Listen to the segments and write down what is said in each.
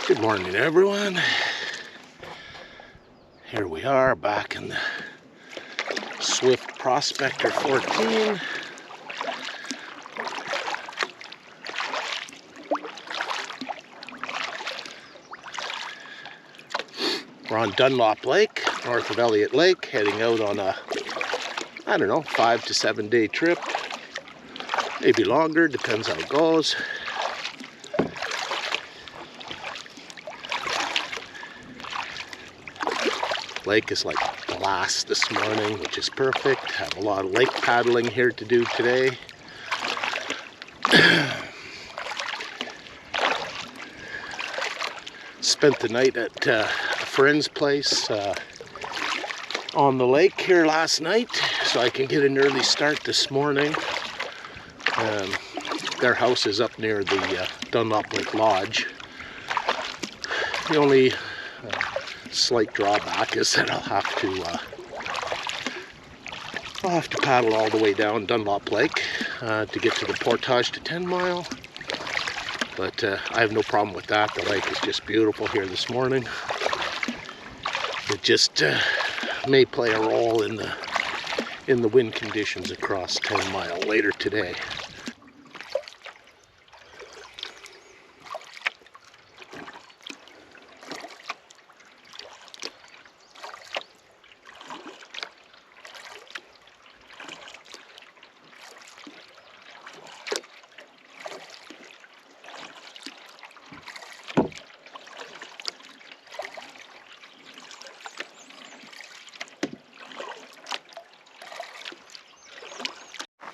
Good morning, everyone. Here we are back in the Swift Prospector 14. We're on Dunlop Lake, north of Elliot Lake, heading out on a, 5 to 7 day trip. Maybe longer, depends how it goes. Lake is like glass this morning, which is perfect. Have a lot of lake paddling here to do today. Spent the night at a friend's place on the lake here last night, so I can get an early start this morning. Their house is up near the Dunlop Lake Lodge. The only slight drawback is that I'll have to paddle all the way down Dunlop Lake to get to the portage to 10 Mile. But I have no problem with that. The lake is just beautiful here this morning. It just may play a role in the wind conditions across 10 Mile later today.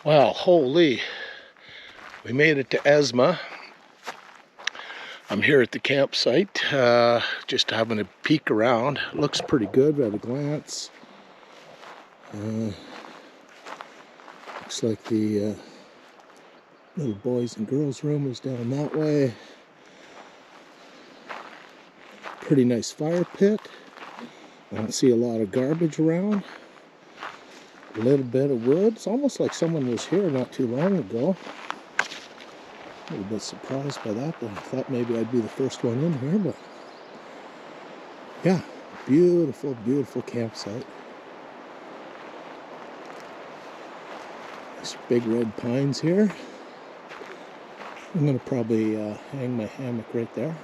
Well, holy, we made it to Esma. I'm here at the campsite, just having a peek around. It looks pretty good at a glance. Looks like the little boys and girls room is down that way. Pretty nice fire pit. I don't see a lot of garbage around. A little bit of wood. It's almost like someone was here not too long ago. A little bit surprised by that, but I thought maybe I'd be the first one in here, but yeah, beautiful, beautiful campsite. There's big red pines here. I'm going to probably hang my hammock right there.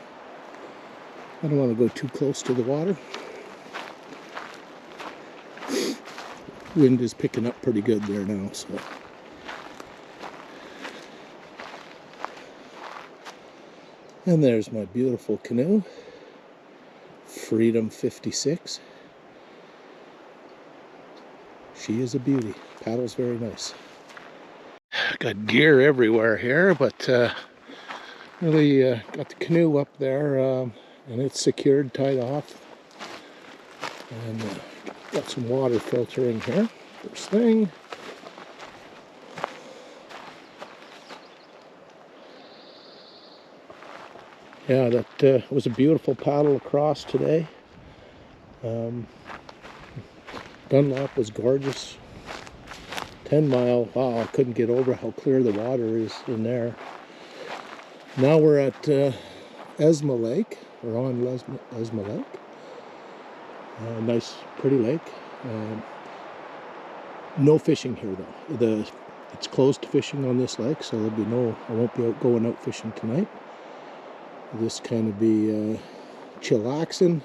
I don't want to go too close to the water. Wind is picking up pretty good there now, so. And there's my beautiful canoe, Freedom 56. She is a beauty. Paddles very nice. Got gear everywhere here, but really got the canoe up there, and it's secured, tied off. And got some water filtering here, first thing. Yeah, that was a beautiful paddle across today. Dunlop was gorgeous. 10 Mile, wow, I couldn't get over how clear the water is in there. Now we're at Esma Lake. We're on Esma Lake. Nice, pretty lake. No fishing here though. It's closed to fishing on this lake, so there'll be I won't be going out fishing tonight. This kind of be chillaxing,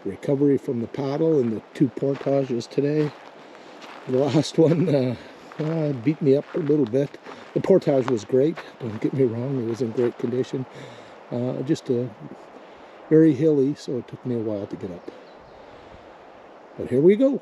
recovery from the paddle and the 2 portages today. The last one beat me up a little bit. The portage was great, don't get me wrong, it was in great condition. Just very hilly, so it took me a while to get up. But here we go.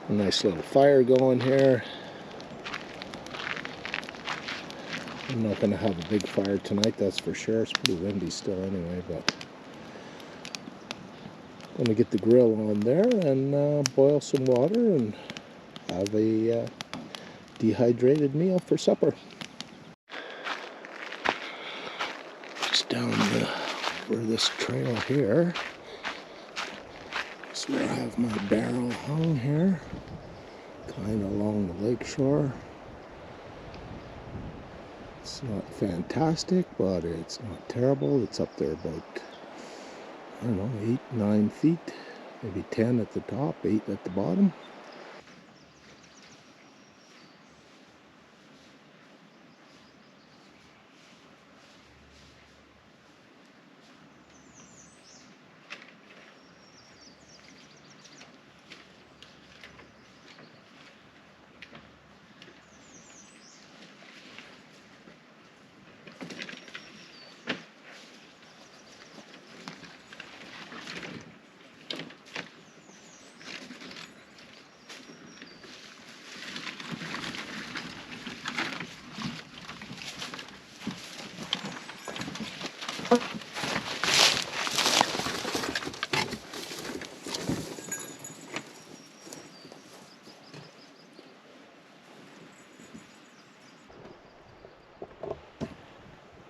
A nice little fire going here. I'm not going to have a big fire tonight, that's for sure. It's pretty windy still anyway, but I'm going to get the grill on there and boil some water and have a dehydrated meal for supper. Just down for this trail here. That's where I have my barrel hung here, kind of along the lake shore. It's not fantastic, but it's not terrible. It's up there about, I don't know, 8, 9 feet, maybe 10 at the top, 8 at the bottom.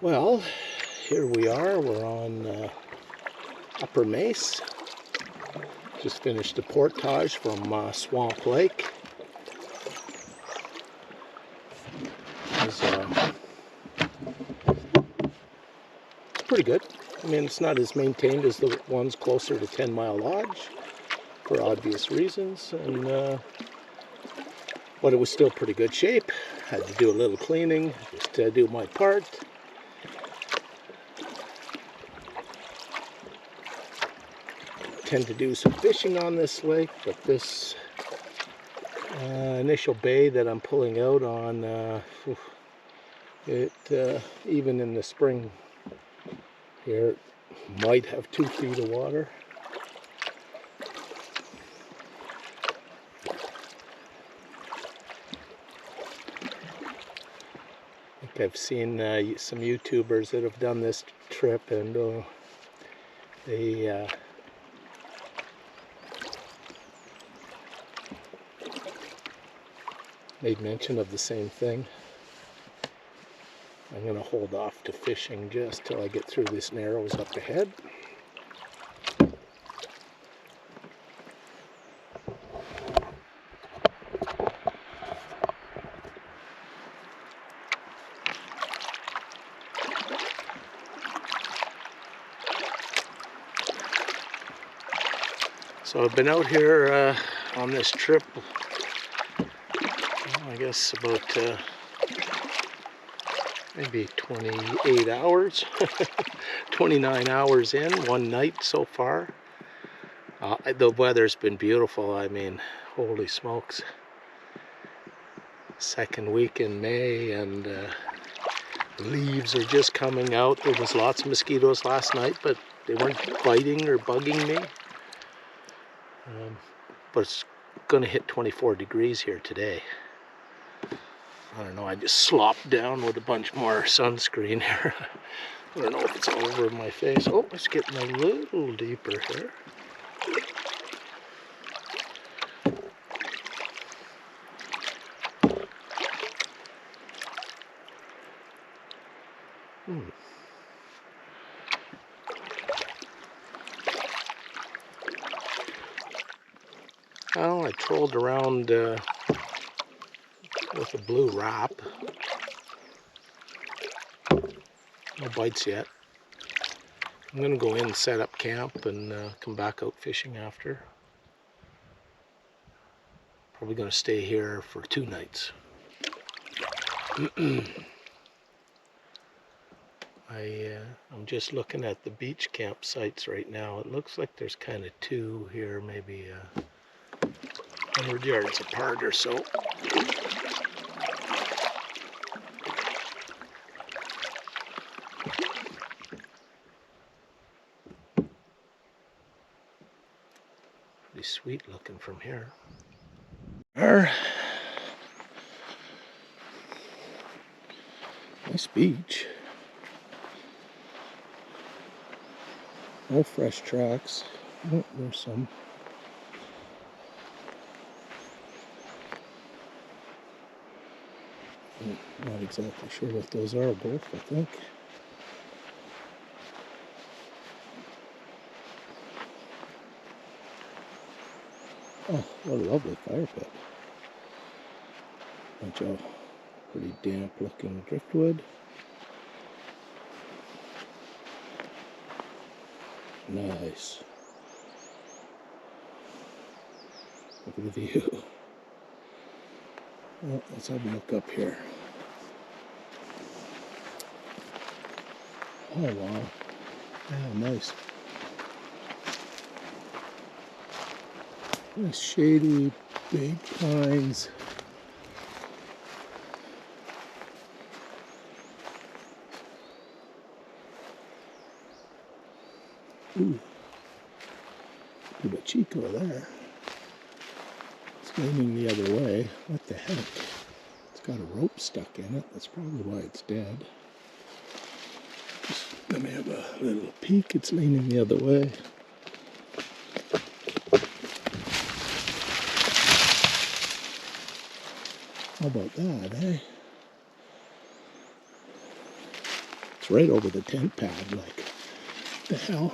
Well, here we are. We're on Upper Mace. Just finished the portage from Swamp Lake. It's pretty good. I mean, it's not as maintained as the ones closer to 10 Mile Lodge for obvious reasons, and but it was still pretty good shape. Had to do a little cleaning just to do my part. Tend to do some fishing on this lake, but this initial bay that I'm pulling out on, even in the spring here, it might have 2 feet of water. I think I've seen some YouTubers that have done this trip, and they made mention of the same thing. I'm going to hold off to fishing just till I get through this narrows up ahead. So I've been out here on this trip, I guess about maybe 28 hours, 29 hours in, one night so far. The weather's been beautiful. I mean, holy smokes. Second week in May, and leaves are just coming out. There was lots of mosquitoes last night, but they weren't biting or bugging me. But it's going to hit 24 degrees here today. I don't know, I just slopped down with a bunch more sunscreen here. I don't know if it's all over my face. Oh, it's getting a little deeper here. Well, I trolled around with a blue wrap. No bites yet. I'm going to go in and set up camp and come back out fishing after. Probably going to stay here for 2 nights. I'm just looking at the beach campsites right now. It looks like there's kind of 2 here, maybe 100 yards apart or so. Pretty sweet looking from here. There. Nice beach. No fresh tracks. Oh, there's some. I'm not exactly sure what those are, both, I think. Oh, what a lovely fire pit. Bunch of pretty damp looking driftwood. Nice. Look at the view. Well, let's have a look up here. Oh wow. Yeah, nice. Nice shady, big pines. Ooh. Bit of Chico there. It's leaning the other way. What the heck? It's got a rope stuck in it. That's probably why it's dead. Just let me have a little peek. It's leaning the other way. How about that, eh? It's right over the tent pad, like, the hell?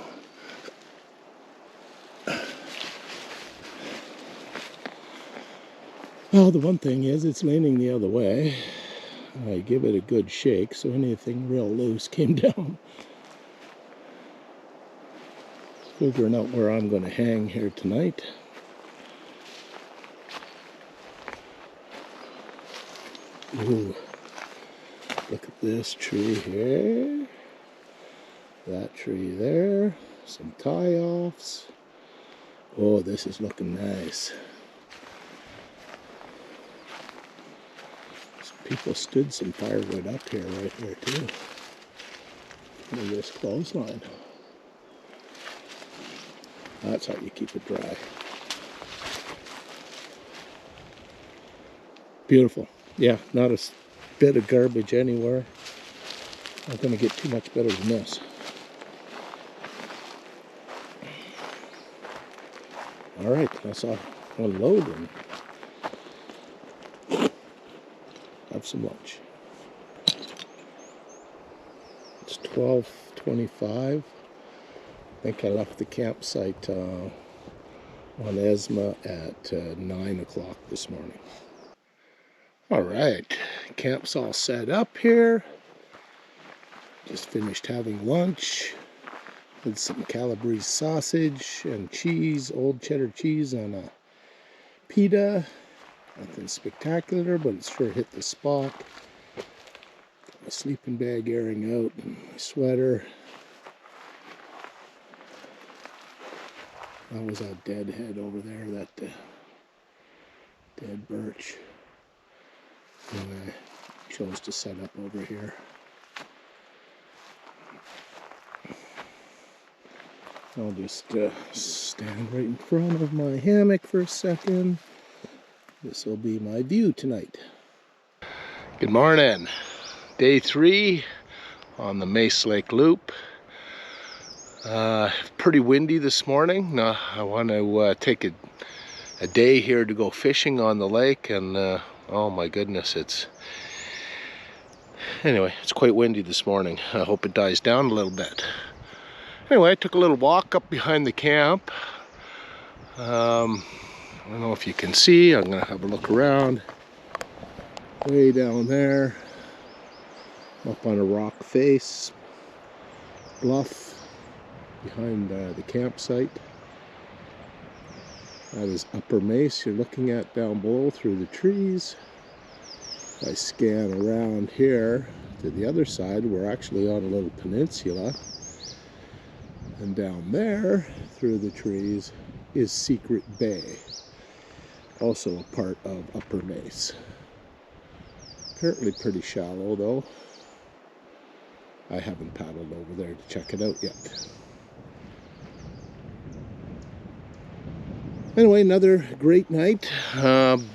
Well, the one thing is it's leaning the other way. I give it a good shake, so anything real loose came down. Figuring out where I'm going to hang here tonight. Ooh, look at this tree here. That tree there. Some tie-offs. Oh, this is looking nice. Some people stood some firewood up here, right here too. Look at this clothesline. That's how you keep it dry. Beautiful. Yeah, not a bit of garbage anywhere. Not going to get too much better than this. All right, let's unload and have some lunch. It's 12:25. I think I left the campsite on Esma at 9 o'clock this morning. All right, camp's all set up here. Just finished having lunch with some Calabrese sausage and cheese, old cheddar cheese on a pita. Nothing spectacular, but it sure hit the spot. Got my sleeping bag airing out and my sweater. That was a dead head over there, that dead birch. And I chose to set up over here. I'll just stand right in front of my hammock for a second. This will be my view tonight. Good morning. Day 3 on the Mace Lake Loop. Pretty windy this morning. Now I want to take a day here to go fishing on the lake, and oh my goodness, it's quite windy this morning. I hope it dies down a little bit. Anyway, I took a little walk up behind the camp. I don't know if you can see. I'm gonna have a look around. Way down there, up on a rock face bluff behind the campsite. That is Upper Mace you're looking at down below through the trees. If I scan around here to the other side, we're actually on a little peninsula. And down there, through the trees, is Secret Bay, also a part of Upper Mace. Apparently pretty shallow though. I haven't paddled over there to check it out yet. Anyway, another great night.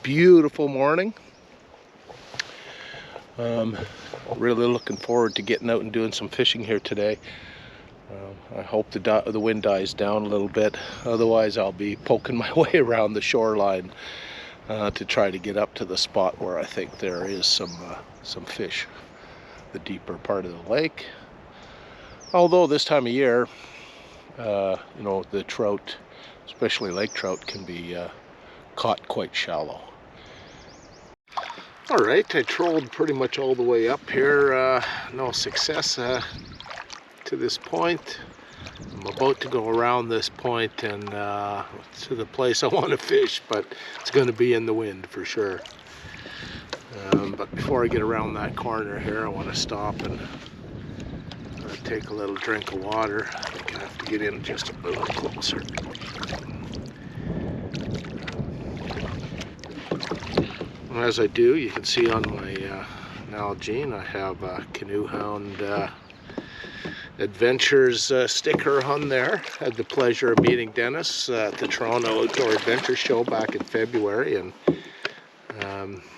Beautiful morning. Really looking forward to getting out and doing some fishing here today. I hope the wind dies down a little bit. Otherwise, I'll be poking my way around the shoreline to try to get up to the spot where I think there is some fish, the deeper part of the lake. Although this time of year, you know, the trout, especially lake trout, can be caught quite shallow. All right, I trolled pretty much all the way up here. No success to this point. I'm about to go around this point and to the place I want to fish, but it's going to be in the wind for sure. But before I get around that corner here, I want to stop and take a little drink of water. I think I have to get in just a little closer. As I do, you can see on my Nalgene, I have a Canoe Hound Adventures sticker on there. Had the pleasure of meeting Dennis at the Toronto Outdoor Adventure Show back in February, and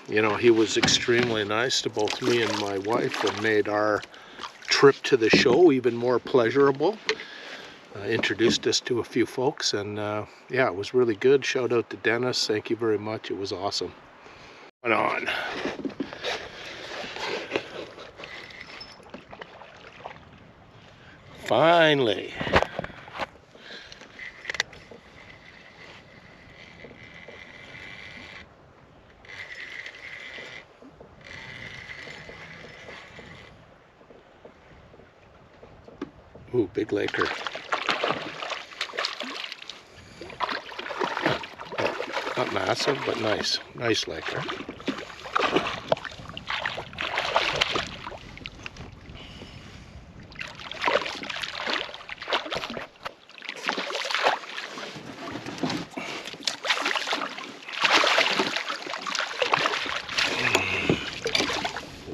you know, he was extremely nice to both me and my wife and made our trip to the show even more pleasurable. Introduced us to a few folks, and yeah, it was really good. Shout out to Dennis, thank you very much, it was awesome. Went on. Finally. Ooh, big laker. Not massive, but nice. Nice laker.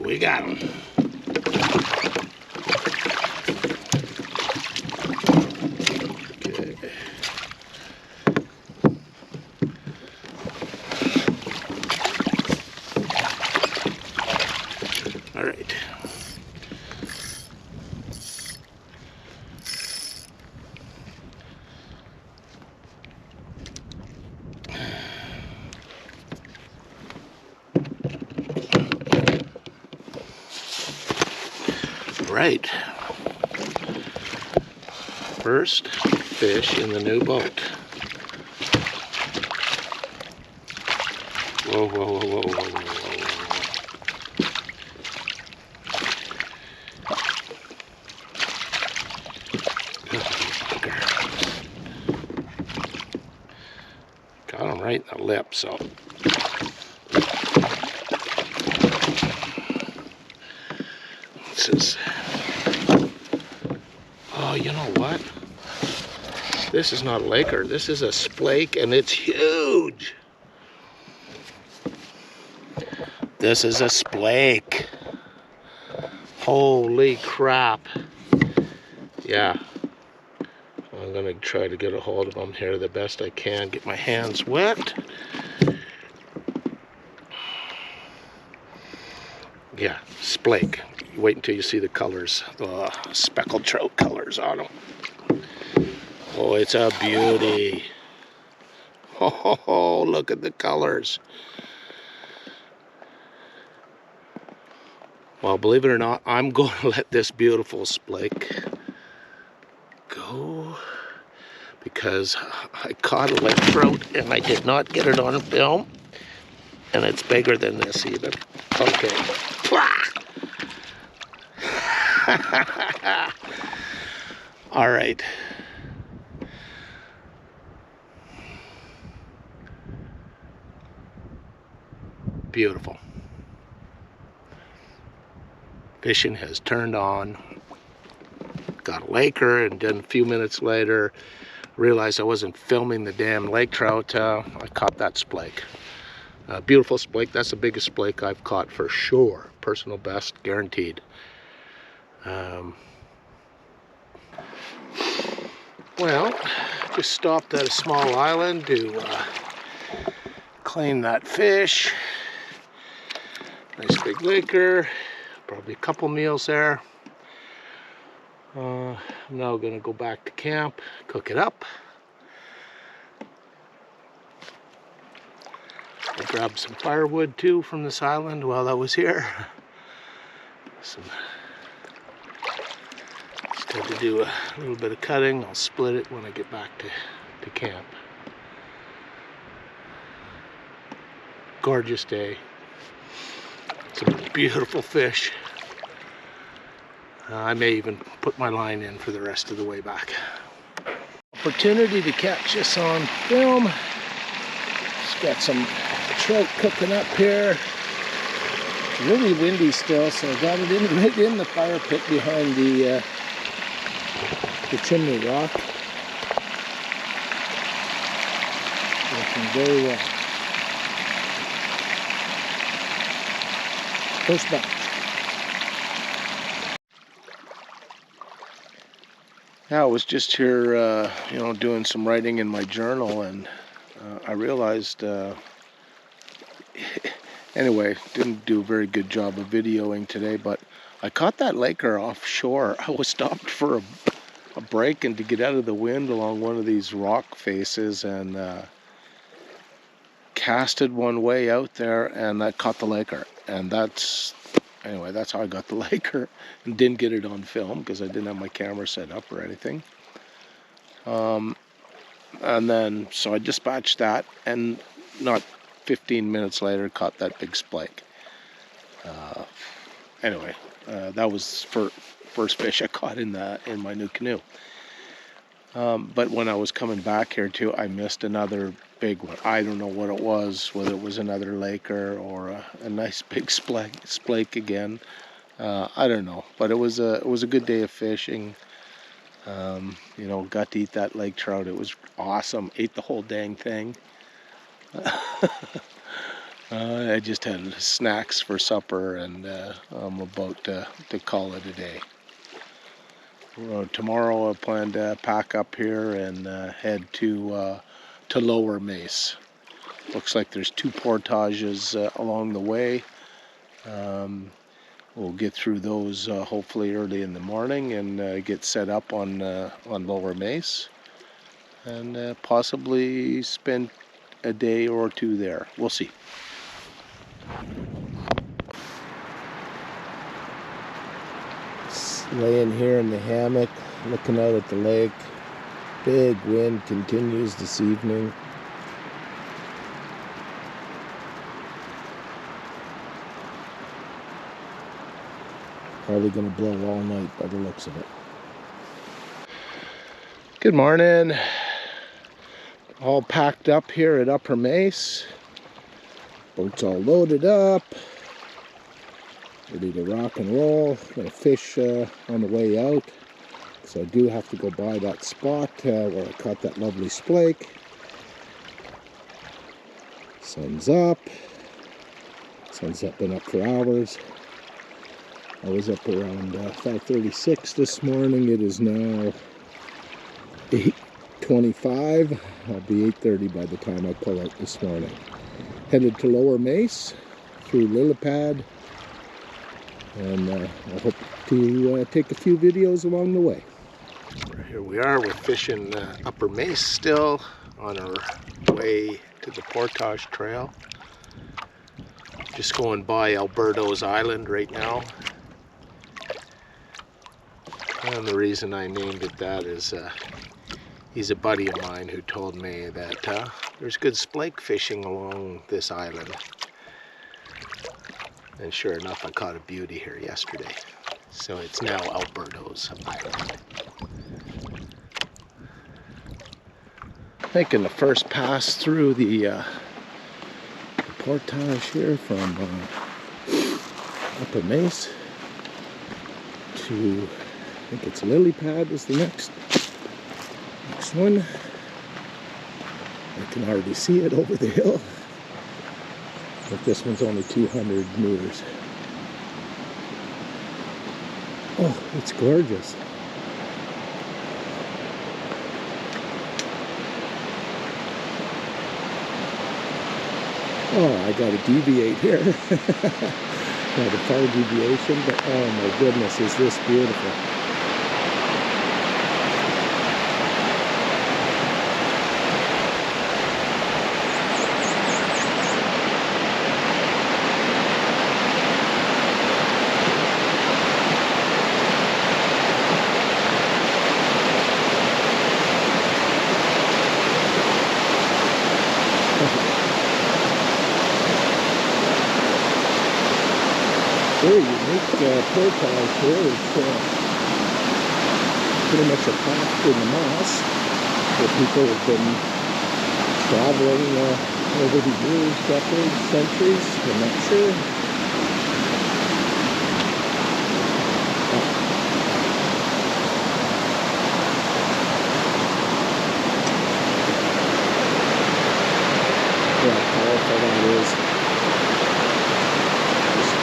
We got him. Okay. All right. Right. First fish in the new boat. Whoa, whoa, whoa, whoa, whoa, whoa, whoa. Got him right in the lip, so. This is, oh, you know what? This is not a laker, this is a splake, and it's huge. This is a splake. Holy crap. Yeah. I'm gonna try to get a hold of them here the best I can, get my hands wet. Yeah, splake. Wait until you see the colors, the speckled trout colors on them. Oh, it's a beauty. Oh, look at the colors. Well, believe it or not, I'm going to let this beautiful splake go because I caught a lake trout and I did not get it on film, and it's bigger than this even. Okay. All right. Beautiful. Fishing has turned on. Got a laker, and then a few minutes later realized I wasn't filming the damn lake trout. I caught that splake. Beautiful splake. That's the biggest splake I've caught for sure. Personal best, guaranteed. Well, just stopped at a small island to claim that fish. Nice big laker, probably a couple meals there. I'm now going to go back to camp, cook it up. I grabbed some firewood too from this island while I was here. Just had to do a little bit of cutting. I'll split it when I get back to camp. Gorgeous day. Some beautiful fish. I may even put my line in for the rest of the way back. Opportunity to catch this on film. Just got some trout cooking up here. It's really windy still, so I got it right in the fire pit behind the chimney rock. Working very well. First batch. Yeah, I was just here, doing some writing in my journal, and I realized, anyway, didn't do a very good job of videoing today, but I caught that laker offshore. I was stopped for a break and to get out of the wind along one of these rock faces, and casted one way out there, and that caught the laker. And that's how I got the laker, and didn't get it on film because I didn't have my camera set up or anything. And then, so I dispatched that, and not 15 minutes later, caught that big splake. That was first fish I caught in my new canoe. But when I was coming back here too, I missed another big one. I don't know what it was, whether it was another laker or a nice big splake again. I don't know, but it was a good day of fishing. Got to eat that lake trout. It was awesome. Ate the whole dang thing. I just had snacks for supper, and I'm about to call it a day. Tomorrow I plan to pack up here and head to Lower Mace. Looks like there's 2 portages along the way. We'll get through those hopefully early in the morning and get set up on Lower Mace, and possibly spend a day or 2 there. We'll see. Laying here in the hammock, looking out at the lake. Big wind continues this evening. Probably going to blow all night by the looks of it. Good morning. All packed up here at Upper Mace. Boat's all loaded up. Ready to rock and roll. Gonna fish on the way out. So I do have to go by that spot where I caught that lovely splake. Sun's up. Sun's been up for hours. I was up around 5:36 this morning. It is now 8:25. I'll be 8:30 by the time I pull out this morning. Headed to Lower Mace through Lillipad, and I hope to take a few videos along the way. Here we are, we're fishing Upper Mace still on our way to the Portage Trail. Just going by Alberto's Island right now. And the reason I named it that is he's a buddy of mine who told me that there's good splake fishing along this island. And sure enough, I caught a beauty here yesterday. So it's now Alberto's Island. Making the first pass through the portage here from Upper Mace to, I think it's Lillipad is the next one. I can already see it over the hill. But this one's only 200 meters. Oh, it's gorgeous. Oh, I got to deviate here. Not a far deviation, but oh my goodness, is this beautiful. Very unique portage here. It's pretty much a path in the moss where people have been traveling over the years, decades, centuries. I'm not sure. Yeah, how powerful that is.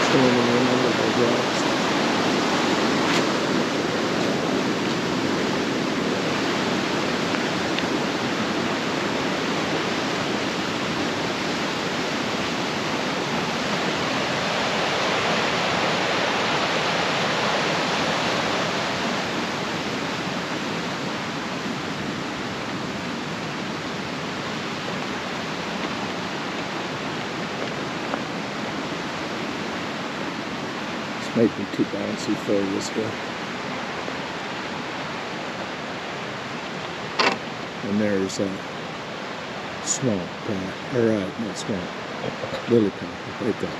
Turning in under the rocks. Might be too bouncy for this here. And there's a swamp, or not swamp, lily pad right there.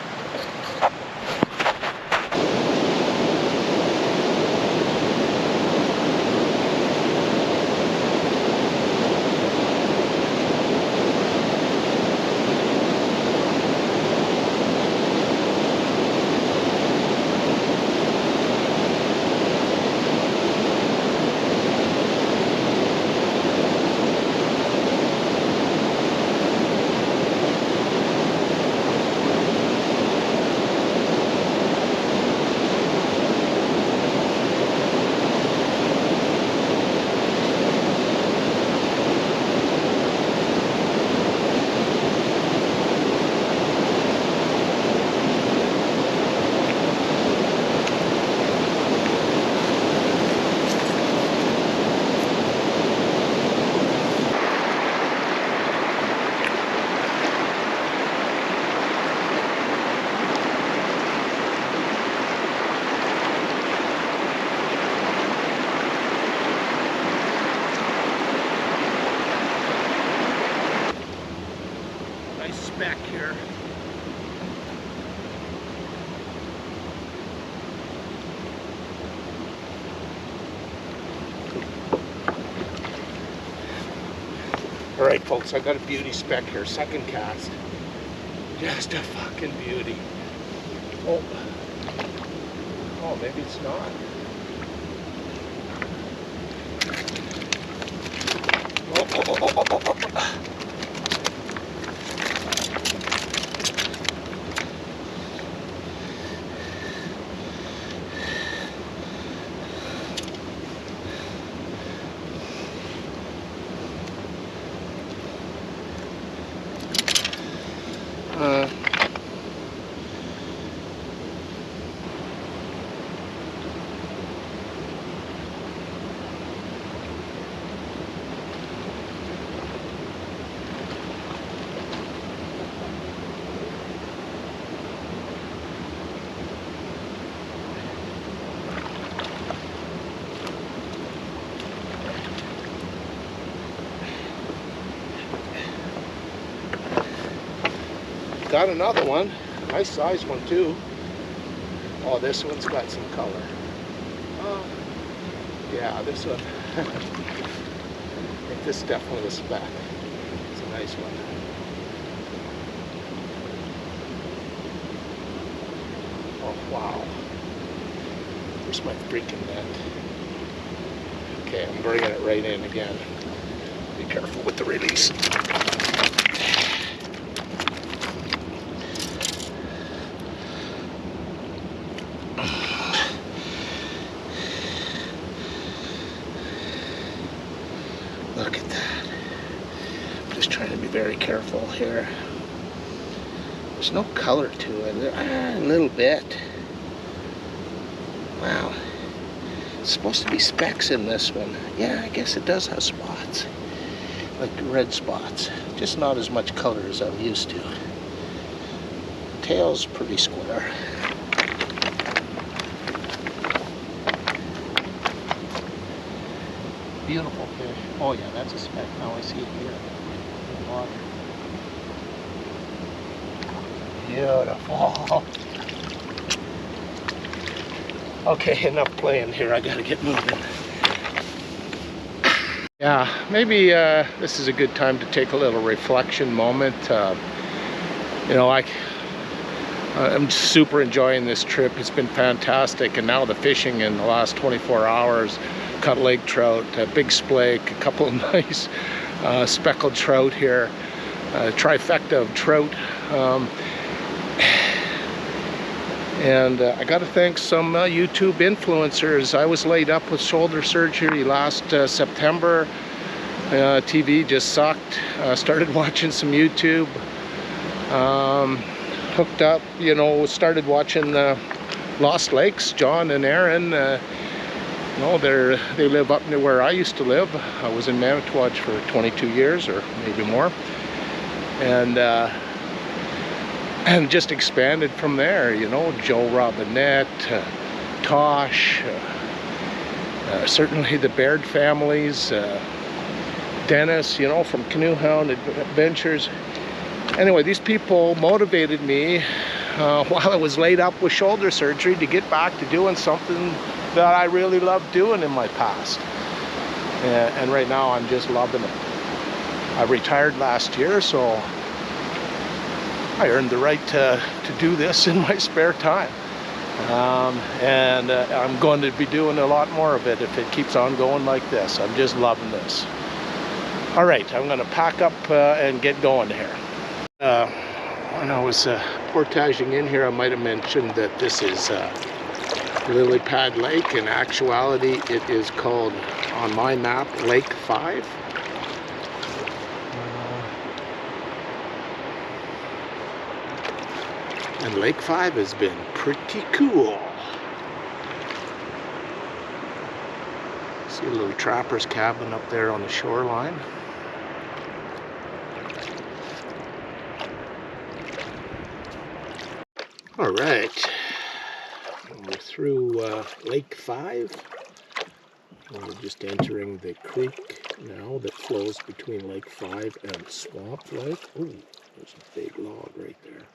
Back here. All right, folks, I got a beauty speck here, second cast. Just a fucking beauty. Oh, maybe it's not. Oh. Got another one, nice size one too. Oh, this one's got some color. Oh, yeah, this one. I think this is definitely a speck. It's a nice one. Oh, wow. Where's my freaking net? Okay, I'm bringing it right in again. Be careful with the release. Look at that. I'm just trying to be very careful here. There's no color to it. A little bit. Wow. It's supposed to be specks in this one. Yeah, I guess it does have spots. Like red spots. Just not as much color as I'm used to. Tail's pretty square. Beautiful fish. Oh yeah, that's a speck. Now I see it here in the water. Beautiful. Okay, enough playing here. I gotta get moving. Yeah, maybe this is a good time to take a little reflection moment. You know, I'm super enjoying this trip. It's been fantastic, and now the fishing in the last 24 hours, cut lake trout, big splake, a couple of nice speckled trout here, trifecta of trout. And I got to thank some YouTube influencers. I was laid up with shoulder surgery last September. TV just sucked. Started watching some YouTube. Hooked up, you know, started watching Lost Lakes. John and Aaron, you know, they live up near where I used to live. I was in Manitowoc for 22 years or maybe more. And just expanded from there, you know, Joe Robinette, Tosh, certainly the Baird families, Dennis, you know, from Canoe Hound Adventures. Anyway, these people motivated me while I was laid up with shoulder surgery to get back to doing something that I really loved doing in my past. And right now I'm just loving it. I retired last year, so I earned the right to do this in my spare time. And I'm going to be doing a lot more of it if it keeps on going like this. I'm just loving this. All right, I'm going to pack up and get going here. When I was portaging in here, I might have mentioned that this is Lily Pad Lake. In actuality, it is called, on my map, Lake 5. And Lake 5 has been pretty cool. See a little trapper's cabin up there on the shoreline. All right, we're through Lake 5. We're just entering the creek now that flows between Lake 5 and Swamp Lake. Ooh, there's a big log right there.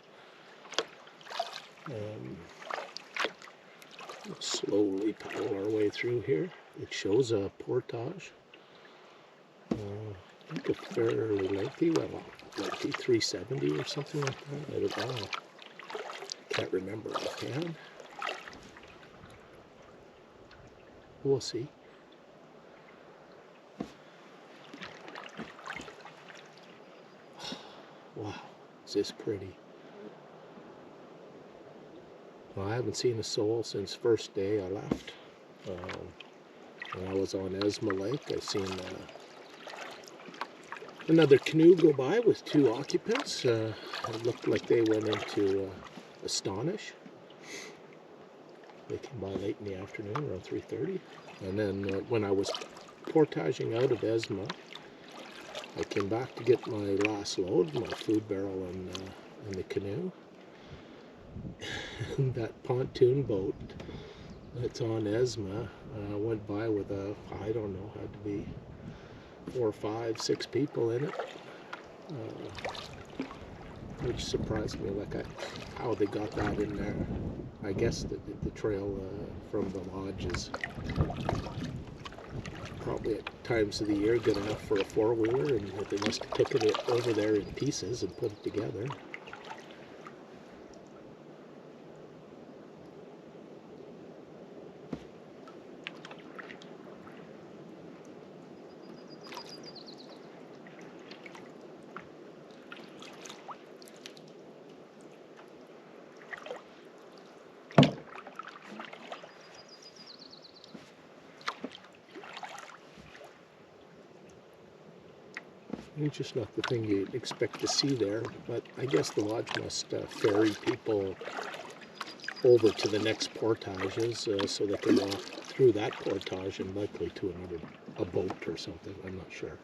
We'll slowly paddle our way through here. It shows a portage. I think a fairly lengthy, well, lengthy 370 or something like that. I don't know. Can't remember offhand. We'll see. Wow, is this pretty. Well, I haven't seen a soul since first day I left. When I was on Esma Lake, I seen another canoe go by with 2 occupants. It looked like they went into Astonish. They came by late in the afternoon, around 3:30. And then when I was portaging out of Esma, I came back to get my last load, my food barrel and the canoe. That pontoon boat that's on Esma went by with I don't know, had to be 4, 5, 6 people in it, which surprised me, like how they got that in there. I guess the trail from the lodge is probably at times of the year good enough for a 4-wheeler, and they must have taken it over there in pieces and put it together. It's just not the thing you'd expect to see there, but I guess the lodge must ferry people over to the next portages so they can walk through that portage and likely to a boat or something. I'm not sure.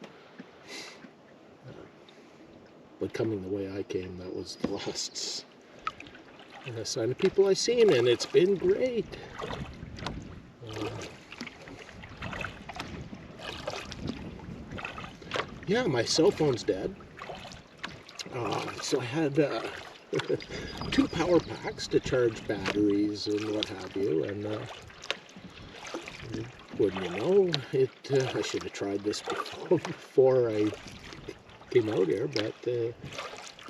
But coming the way I came, that was the last sign of people I've seen, and it's been great. Yeah, my cell phone's dead. So I had 2 power packs to charge batteries and what have you, and wouldn't you know it, I should have tried this before I came out here, but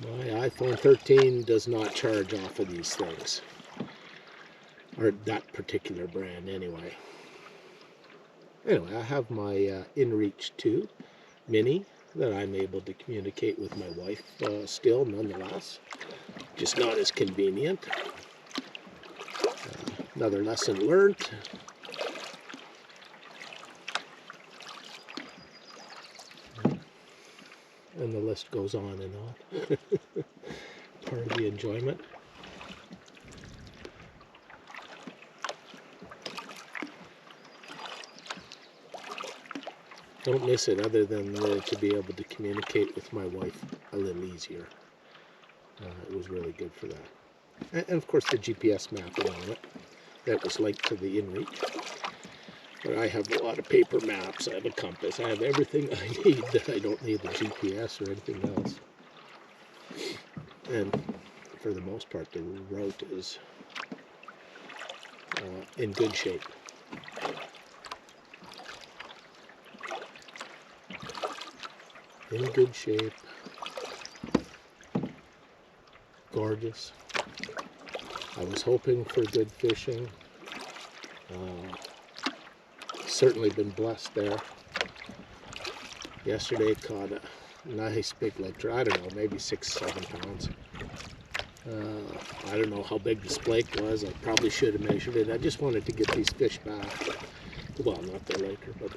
my iPhone 13 does not charge off of these things, or that particular brand anyway. Anyway, I have my InReach 2 Mini that I'm able to communicate with my wife still, nonetheless. Just not as convenient. Another lesson learned. And the list goes on and on. Part of the enjoyment. Don't miss it, other than to be able to communicate with my wife a little easier. It was really good for that. And of course the GPS mapping on it. That was linked to the InReach. But I have a lot of paper maps, I have a compass, I have everything I need that I don't need the GPS or anything else. And for the most part, the route is in good shape. In good shape. Gorgeous. I was hoping for good fishing. Certainly been blessed there. Yesterday caught a nice big lake trout. I don't know, maybe 6-7 pounds. I don't know how big the splake was. I probably should have measured it. I just wanted to get these fish back. Well, not the laker, but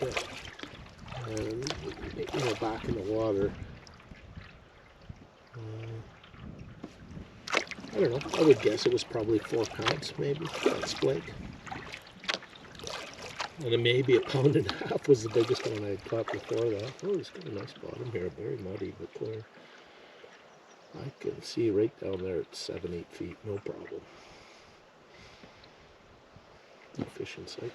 back in the water. I don't know. I would guess it was probably 4 pounds, maybe, that splake. And then maybe 1.5 pounds was the biggest one I had caught before that. Oh, it's got a nice bottom here. Very muddy, but clear. I can see right down there at 7-8 feet, no problem. No fish in sight.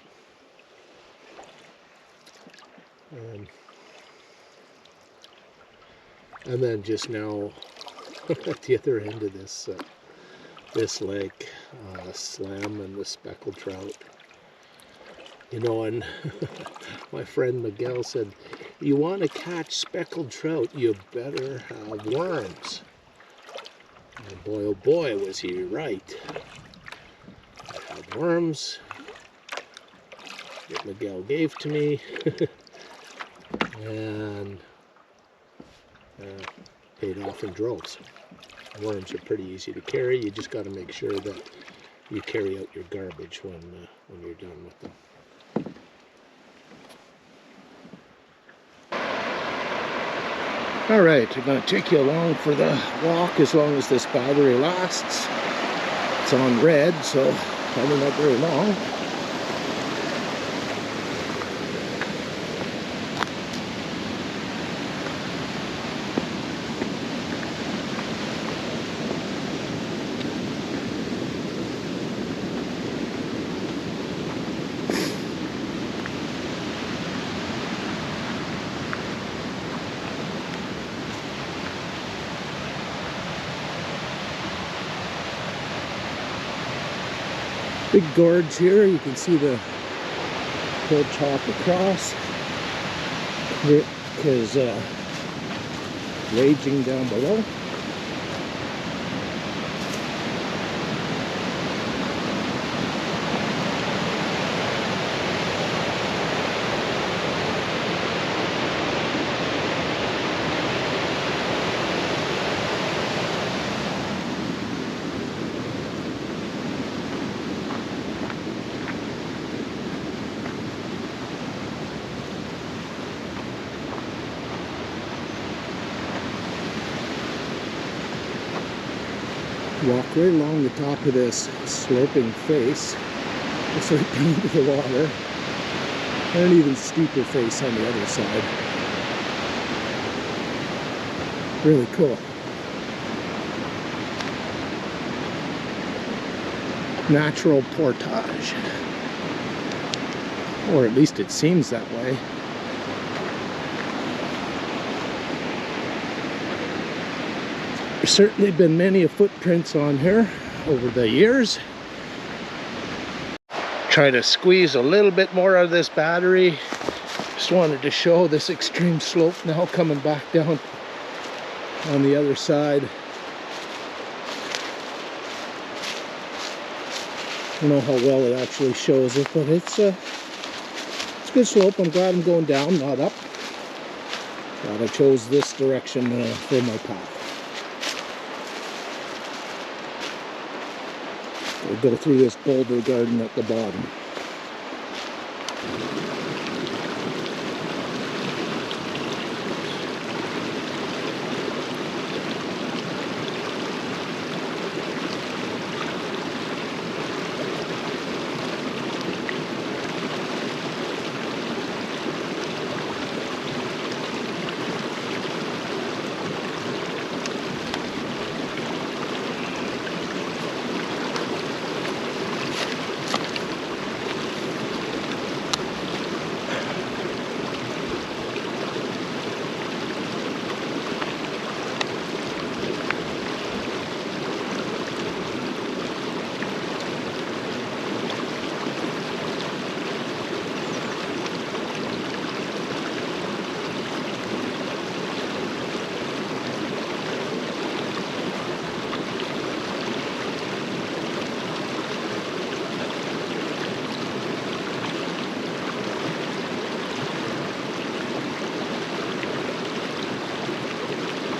And then just now, at the other end of this lake, slam and the speckled trout. You know, and my friend Miguel said, you want to catch speckled trout, you better have worms. And boy, oh boy, was he right. I had worms that Miguel gave to me, and paid off in droves. Worms are pretty easy to carry. You just got to make sure that you carry out your garbage when you're done with them. All right, I'm going to take you along for the walk as long as this battery lasts. It's on red, so probably not very long. Big gorge here, you can see the hilltop across. Creek is raging down below. walk right along the top of this sloping face. It's right down to the water. And an even steeper face on the other side. Really cool. Natural portage. Or at least it seems that way. There's certainly been many footprints on here over the years. Try to squeeze a little bit more out of this battery. Just wanted to show this extreme slope now coming back down on the other side. I don't know how well it actually shows it, but it's a good slope. I'm glad I'm going down, not up. Glad I chose this direction for my path. We'll go through this boulder garden at the bottom.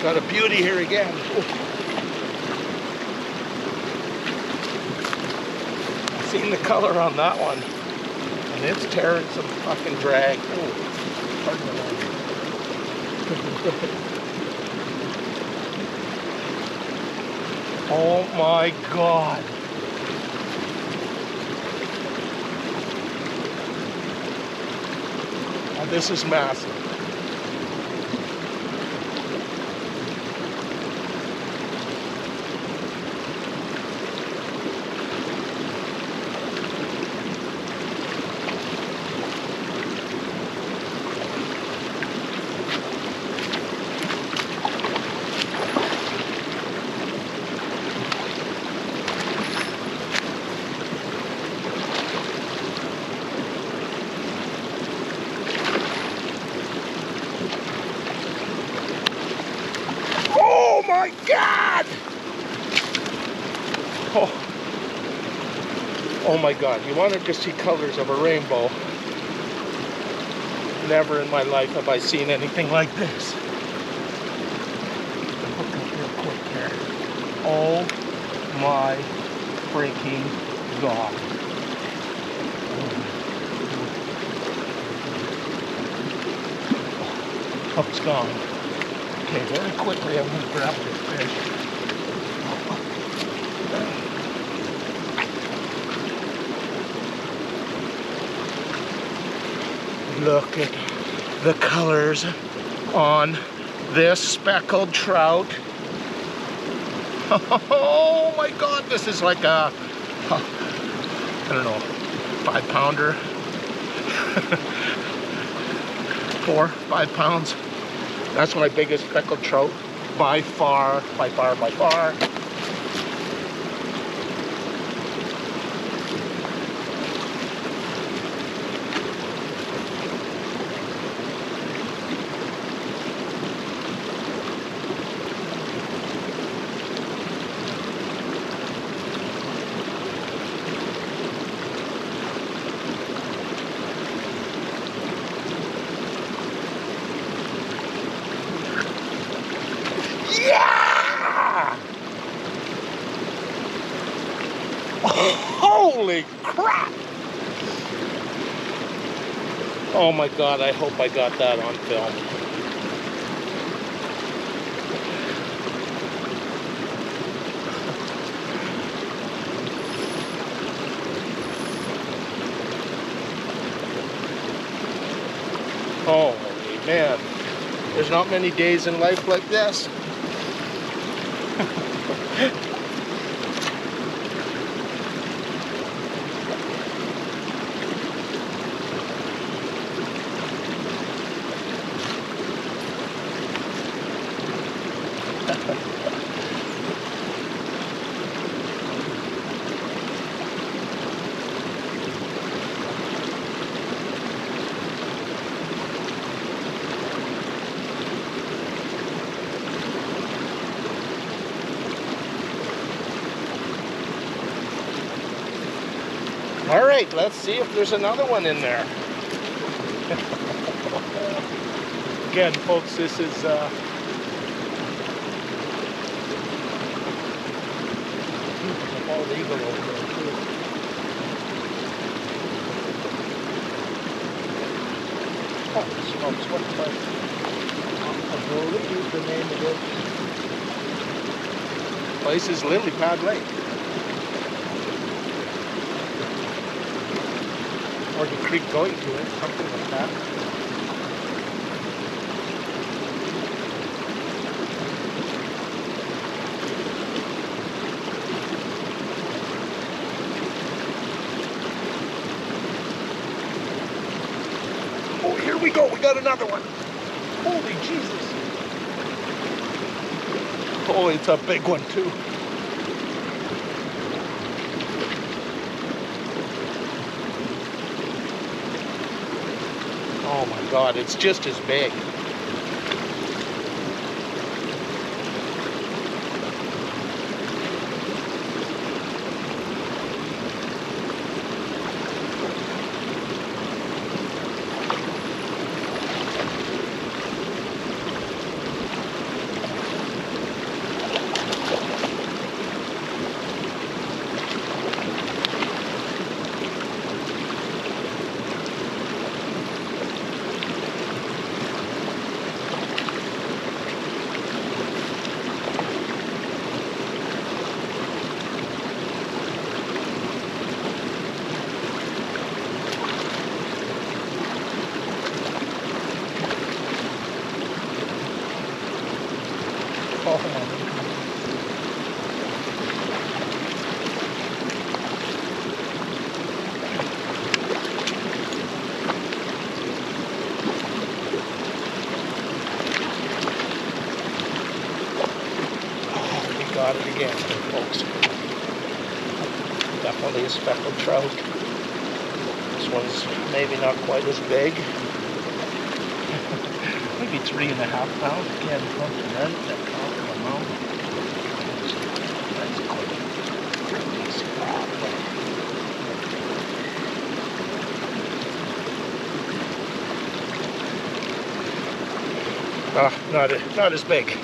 Got a beauty here again. I've seen the color on that one, and it's tearing some fucking drag. Oh, pardon me. Oh my God. Oh, this is massive. Oh my God! Oh my God, you wanted to see colors of a rainbow. Never in my life have I seen anything like this. Look up real quick here. Oh my freaking God. Oh, it's gone. Okay, very quickly I'm going to grab this fish. Look at the colors on this speckled trout. Oh my God, this is like a, I don't know, 5-pounder. 4, 5 pounds. That's my biggest speckled trout by far, by far, by far. Holy crap! Oh my God, I hope I got that on film. Holy man, there's not many days in life like this. All right, let's see if there's another one in there. Again, folks, this is bald eagle over there too. Oh, smokes, what the I believe the name of this place is Lily Pad Lake. Or the creek going to it, something like that. Oh, here we go, we got another one. Holy Jesus. Oh, it's a big one too. Oh my God, it's just as big. Got it again, folks. Definitely a speckled trout. This one's maybe not quite as big. Maybe 3.5 pounds. Again, pumped right at the top of the mountain. That's quite a decent crop. Not as big.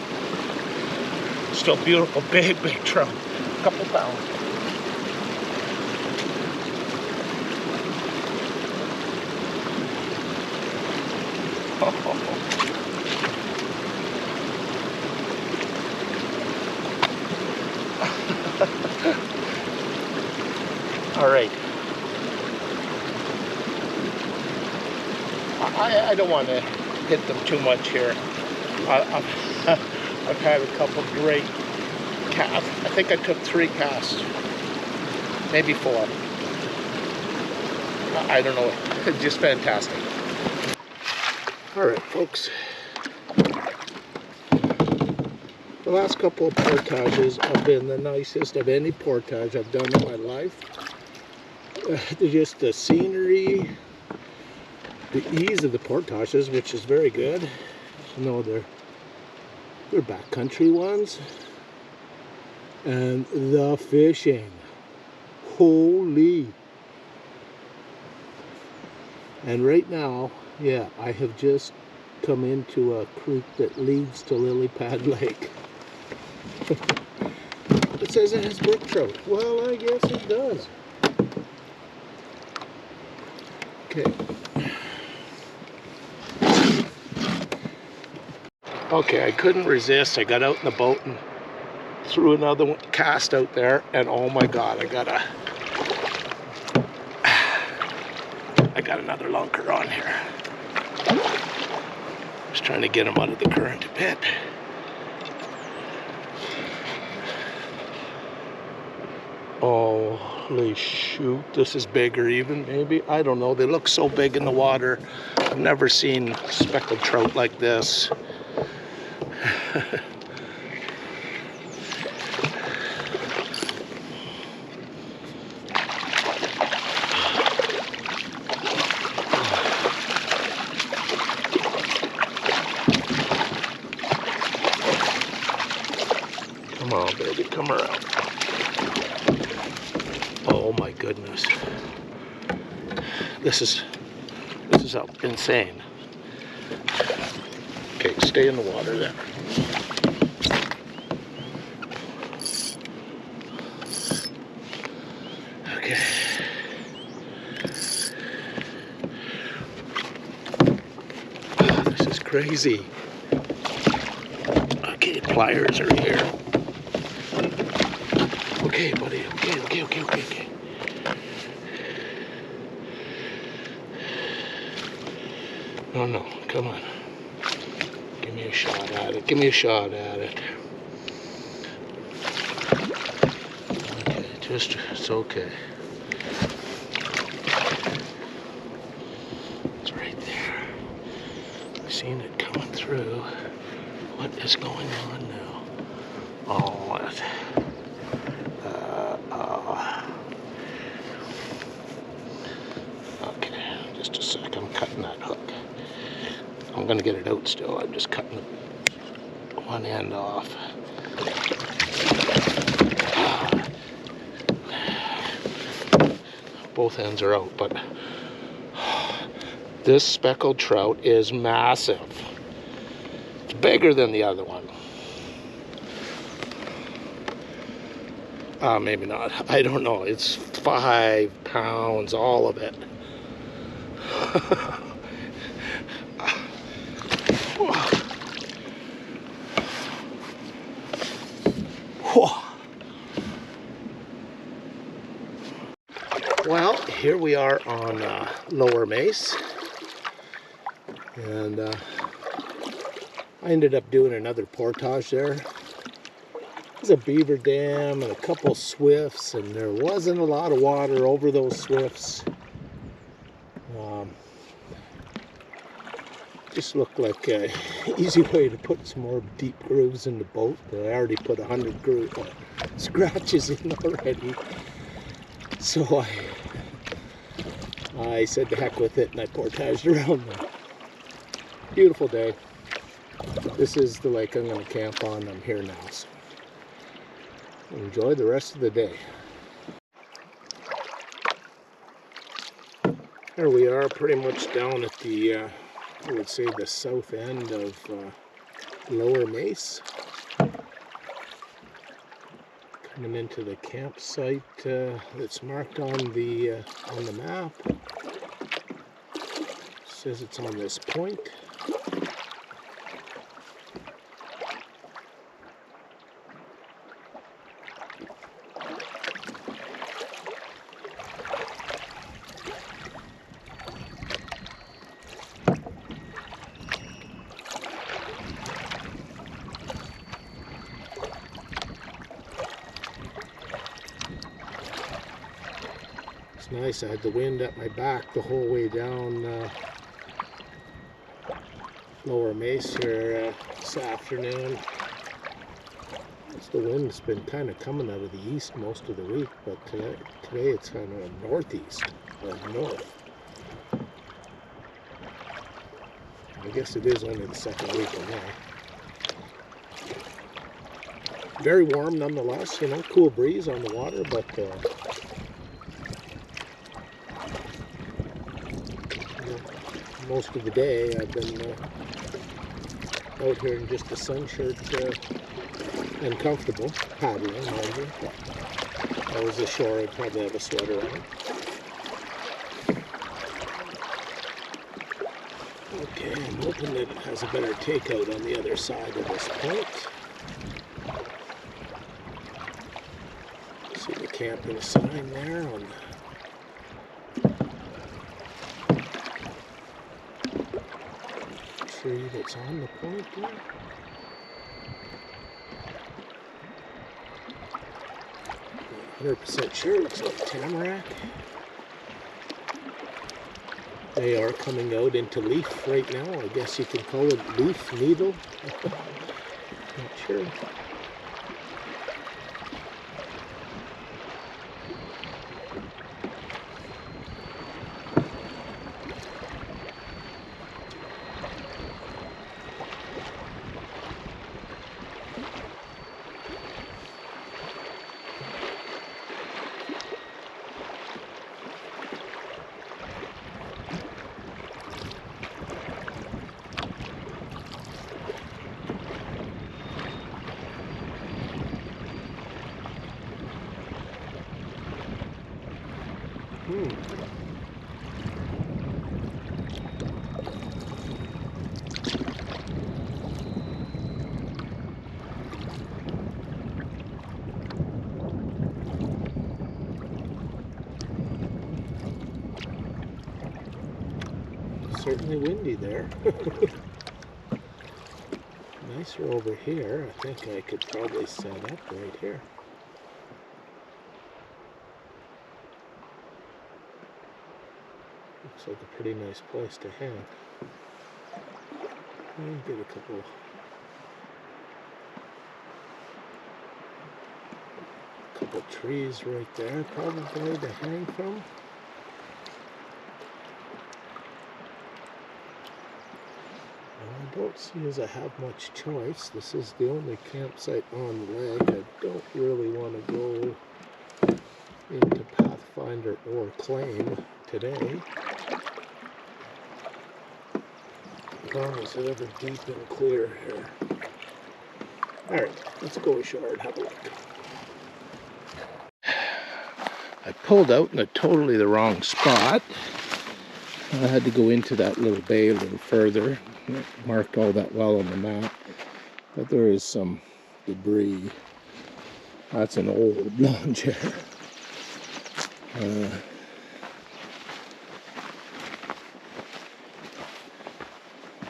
Still beautiful, big trout. A couple pounds. All right. I don't want to hit them too much here. I've had a couple great casts. I think I took 3 casts, maybe 4. I don't know, just fantastic. All right, folks. The last couple of portages have been the nicest of any portage I've done in my life. Just the scenery, the ease of the portages, which is very good. You know, they're backcountry ones, and the fishing, holy. And right now, yeah, I have just come into a creek that leads to Lily Pad Lake. It says it has brook trout. Well, I guess it does. Okay. Okay, I couldn't resist. I got out in the boat and threw another one, cast out there, and oh my God, I got another lunker on here. Just trying to get them out of the current a bit. Holy shoot, this is bigger even, maybe? I don't know, they look so big in the water. I've never seen speckled trout like this. Come on, baby, come around. Oh my goodness. This is insane. Okay, stay in the water there. Okay. Oh, this is crazy. Okay, pliers are here. Okay, buddy. Okay. No, come on. Give me a shot at it. Okay, it's okay. It's right there. I've seen it coming through. What is going on now? Oh, what? Okay, just a sec. I'm cutting that hook. I'm gonna get it out still. I'm just cutting one end off. Both ends are out, but this speckled trout is massive. It's bigger than the other one. Maybe not. I don't know. It's 5 pounds, all of it. Well, here we are on Lower Mace, and I ended up doing another portage there. There's a beaver dam and a couple swifts, and there wasn't a lot of water over those swifts. Just looked like an easy way to put some more deep grooves in the boat. I already put 100 scratches in already. So I said to heck with it, and I portaged around them. Beautiful day. This is the lake I'm going to camp on. I'm here now, so enjoy the rest of the day. Here we are, pretty much down at the, I would say the south end of Lower Mace. Coming into the campsite that's marked on the map. It says it's on this point. Nice. I had the wind at my back the whole way down Lower Mace here this afternoon. The wind's been kind of coming out of the east most of the week, but today it's kind of northeast or north. I guess it is only the second week of May. Very warm nonetheless, you know, cool breeze on the water, but most of the day I've been out here in just a sun shirt and comfortable, paddling, mind you. If I was ashore, I'd probably have a sweater on. Okay, I'm hoping that it has a better takeout on the other side of this point. See the camping sign there on tree that's on the point there. Not 100% sure, looks like tamarack. They are coming out into leaf right now. I guess you can call it leaf needle. Not sure. Certainly windy there. Nicer over here. I think I could probably set up right here. Looks like a pretty nice place to hang. And get a couple trees right there probably to hang from. I don't see as I have much choice. This is the only campsite on the lake. I don't really want to go into Pathfinder or Claim today. As long as it's ever deep and clear here. Alright, let's go ashore and have a look. I pulled out in totally the wrong spot. I had to go into that little bay a little further. Marked all that well on the map, but there is some debris. That's an old lawn chair.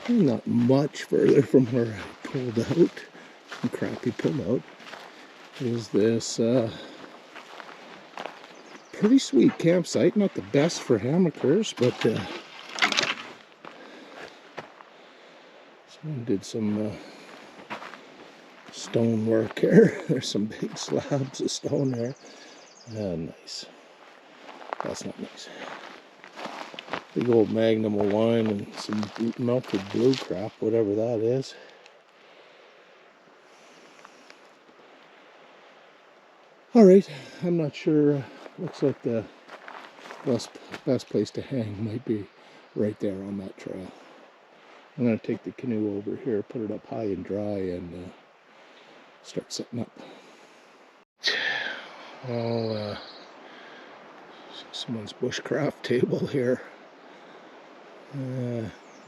Not much further from where I pulled out, some crappy pullout, is this pretty sweet campsite. Not the best for hammockers, but someone did some stone work here. There's some big slabs of stone there. Nice. That's not nice. Big old Magnum of wine and some melted blue crap, whatever that is. Alright, I'm not sure. Looks like the best place to hang might be right there on that trail. I'm going to take the canoe over here, put it up high and dry, and start setting up. Well, someone's bushcraft table here.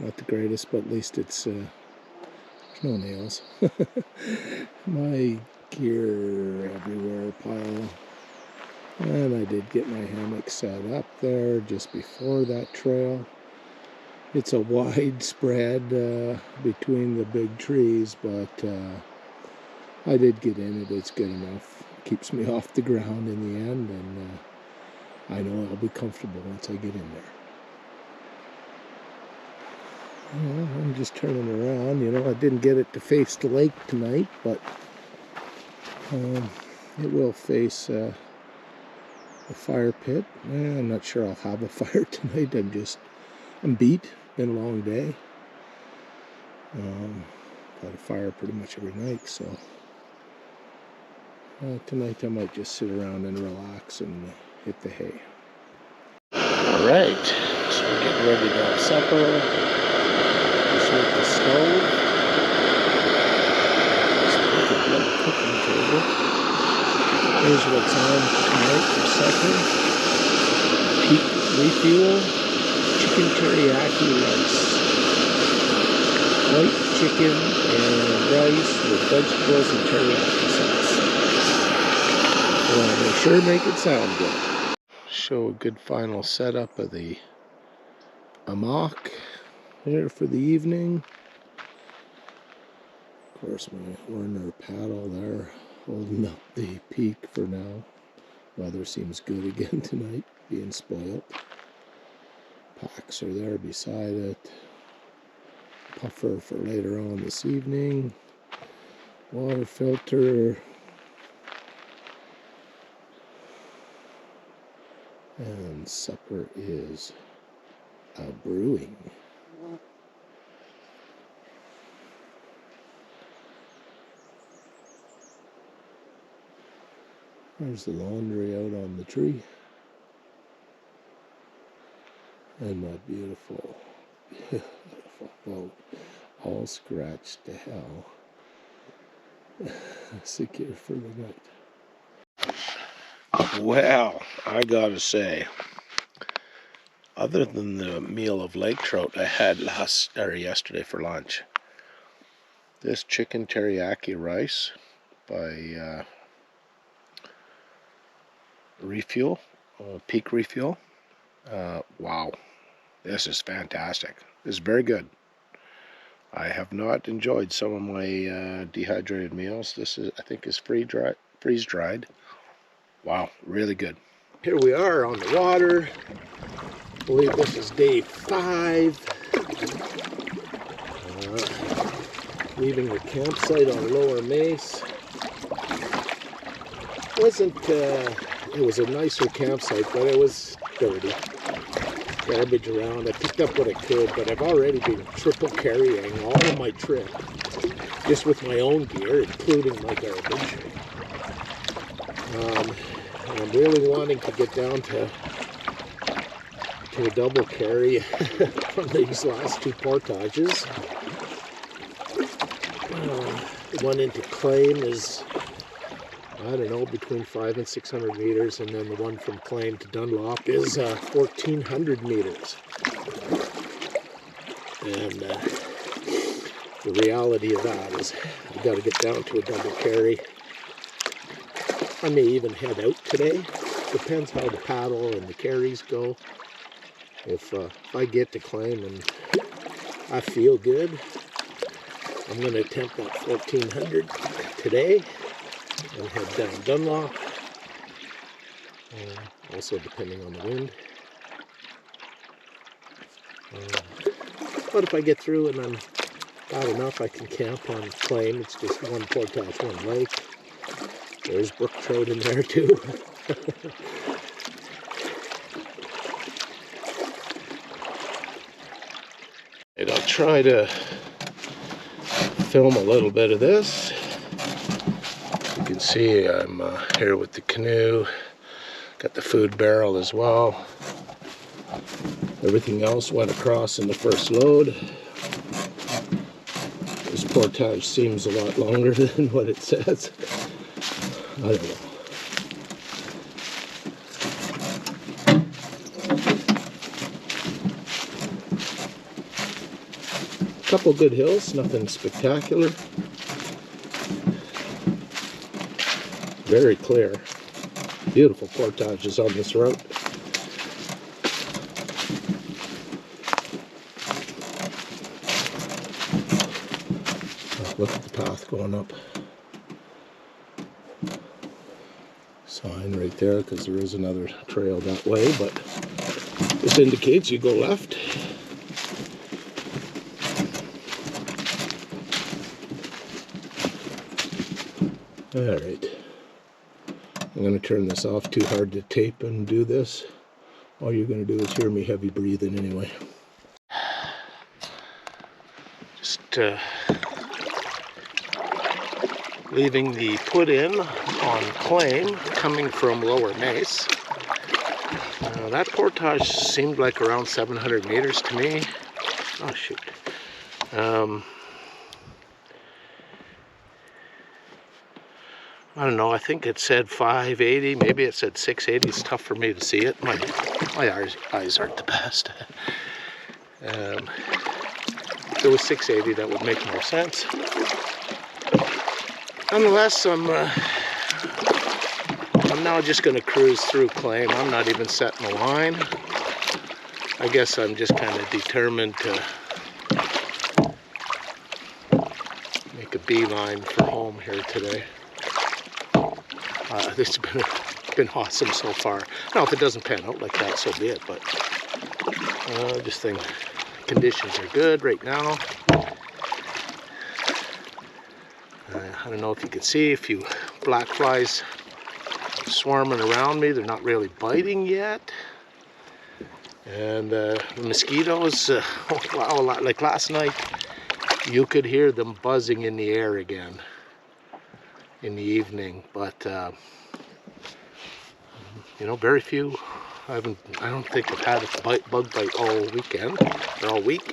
Not the greatest, but at least it's there's no nails. My gear everywhere pile. And I did get my hammock set up there just before that trail. It's a wide spread between the big trees, but I did get in it. It's good enough. Keeps me off the ground in the end, and I know I'll be comfortable once I get in there. Well, I'm just turning around. You know, I didn't get it to face the lake tonight, but it will face the fire pit. I'm not sure I'll have a fire tonight. I'm beat. Been a long day. Got a fire pretty much every night, so tonight I might just sit around and relax and hit the hay. Alright, so we're getting ready to have supper. Just with the stove. Just put the little cooking table. Here's what's on tonight for supper. Peak refuel, chicken teriyaki rice. White chicken and rice with vegetables and teriyaki sauce. Well, they sure make it sound good. Show a good final setup of the Amok here for the evening. Of course, we're in our paddle there, holding up the peak for now. Weather seems good again tonight, being spoiled. Packs are there beside it. Puffer for later on this evening. Water filter. And supper is brewing. There's the laundry out on the tree. And my beautiful, beautiful boat, all scratched to hell, secure for the night. Well, I gotta say, other than the meal of lake trout I had yesterday for lunch, this chicken teriyaki rice by Refuel, Peak Refuel. Wow, this is fantastic. This is very good. I have not enjoyed some of my dehydrated meals. This is, I think, is freeze dried. Wow, really good. Here we are on the water. I believe this is day 5. Leaving the campsite on Lower Mace. It was a nicer campsite, but it was dirty. Garbage around. I picked up what I could, but I've already been triple carrying all of my trip, just with my own gear, including my garbage. And I'm really wanting to get down to a double carry from these last 2 portages. The one into Claim is, I don't know, between 500 and 600 meters, and then the one from Claim to Dunlop is 1,400 meters. And the reality of that is I've got to get down to a double carry. I may even head out today. Depends how the paddle and the carries go. If I get to Claim and I feel good, I'm going to attempt that 1,400 today and head down Dunlop, also depending on the wind. But if I get through and I'm bad enough, I can camp on Claim. It's just one portage, one lake. There's brook trout in there too. And I'll try to film a little bit of this. You can see I'm here with the canoe. Got the food barrel as well. Everything else went across in the first load. This portage seems a lot longer than what it says. I don't know. Couple good hills, nothing spectacular. Very clear. Beautiful portages on this route. Look at the path going up. Sign right there, because there is another trail that way, but this indicates you go left. Alright, I'm going to turn this off. Too hard to tape and do this. All you're going to do is hear me heavy breathing anyway. Just leaving the put-in on Claim, coming from Lower Mace. That portage seemed like around 700 meters to me. Oh shoot. I don't know, I think it said 580, maybe it said 680. It's tough for me to see it. My eyes aren't the best. If it was 680, that would make more sense. Nonetheless, I'm now just going to cruise through Claim. I'm not even setting a line. I guess I'm just kind of determined to make make a beeline for home here today. This has been awesome so far. Now, if it doesn't pan out like that, so be it. But I just think conditions are good right now. I don't know if you can see a few black flies swarming around me. They're not really biting yet. And the mosquitoes, wow, like last night, you could hear them buzzing in the air again in the evening. But, you know, very few. I don't think I've had a bug bite all weekend, or all week.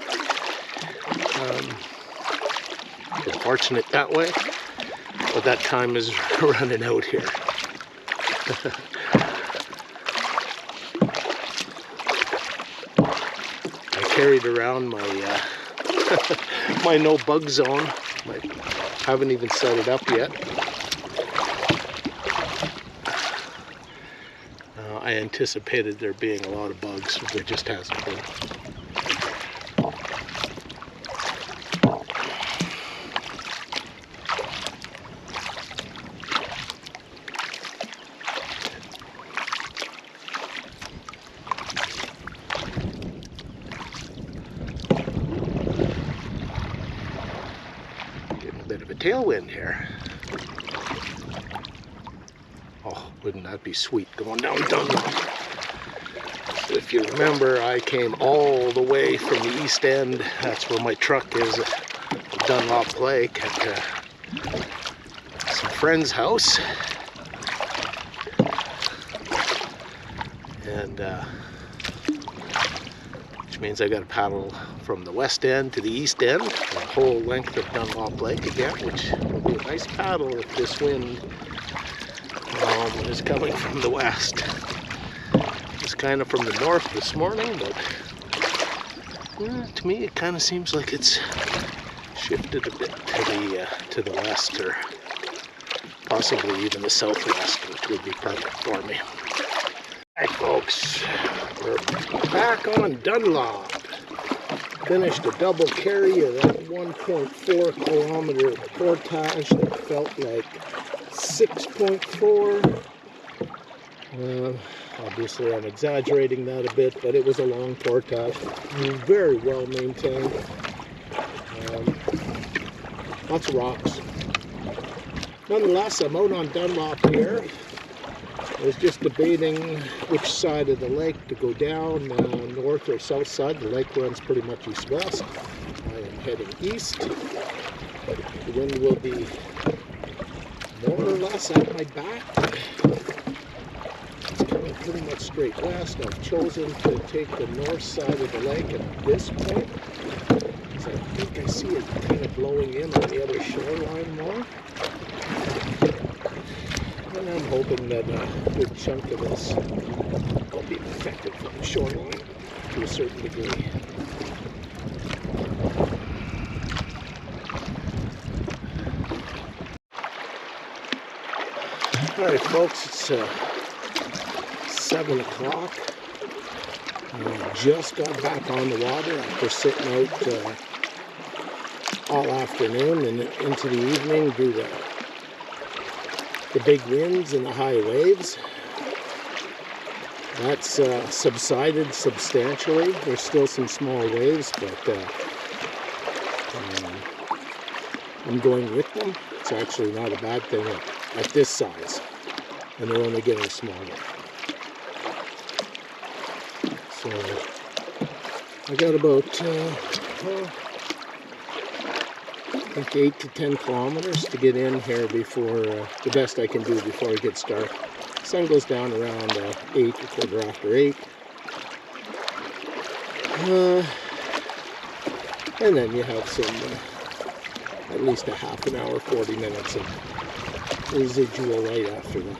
Been fortunate that way, but that time is running out here. I carried around my my no bug zone. Haven't even set it up yet. I anticipated there being a lot of bugs, but there just hasn't been. Getting a bit of a tailwind here. Oh, wouldn't that be sweet going down Dunlop? If you remember, I came all the way from the east end. That's where my truck is at Dunlop Lake at some friend's house. And which means I got to paddle from the west end to the east end, the whole length of Dunlop Lake again, which will be a nice paddle if this wind is coming from the west. It's kind of from the north this morning, but to me it kind of seems like it's shifted a bit to the west, or possibly even the southwest, which would be perfect for me. Alright folks, we're back on Dunlop. Finished a double carry of that 1.4 kilometer portage that felt like 6.4. Obviously I'm exaggerating that a bit, but it was a long portage, very well maintained. Lots of rocks. Nonetheless, I'm out on Dunlop here. I was just debating which side of the lake to go down, north or south side. The lake runs pretty much east-west. I am heading east. The wind will be more or less at my back. It's coming pretty much straight west. I've chosen to take the north side of the lake at this point, because I think I see it kind of blowing in on the other shoreline more. And I'm hoping that a good chunk of this will be affected from the shoreline to a certain degree. Alright folks, it's 7 o'clock. I just got back on the water after sitting out all afternoon and into the evening due to the big winds and the high waves. That's subsided substantially. There's still some small waves, but I'm going with them. It's actually not a bad thing at this size, and they're only getting smaller. So I got about I think 8 to 10 kilometers to get in here before the best I can do before it gets dark. Sun goes down around 8, a quarter after 8. And then you have some at least a half an hour, 40 minutes of residual light after that,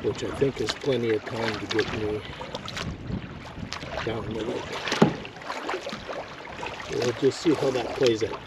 which I think is plenty of time to get me down the lake. We'll just see how that plays out.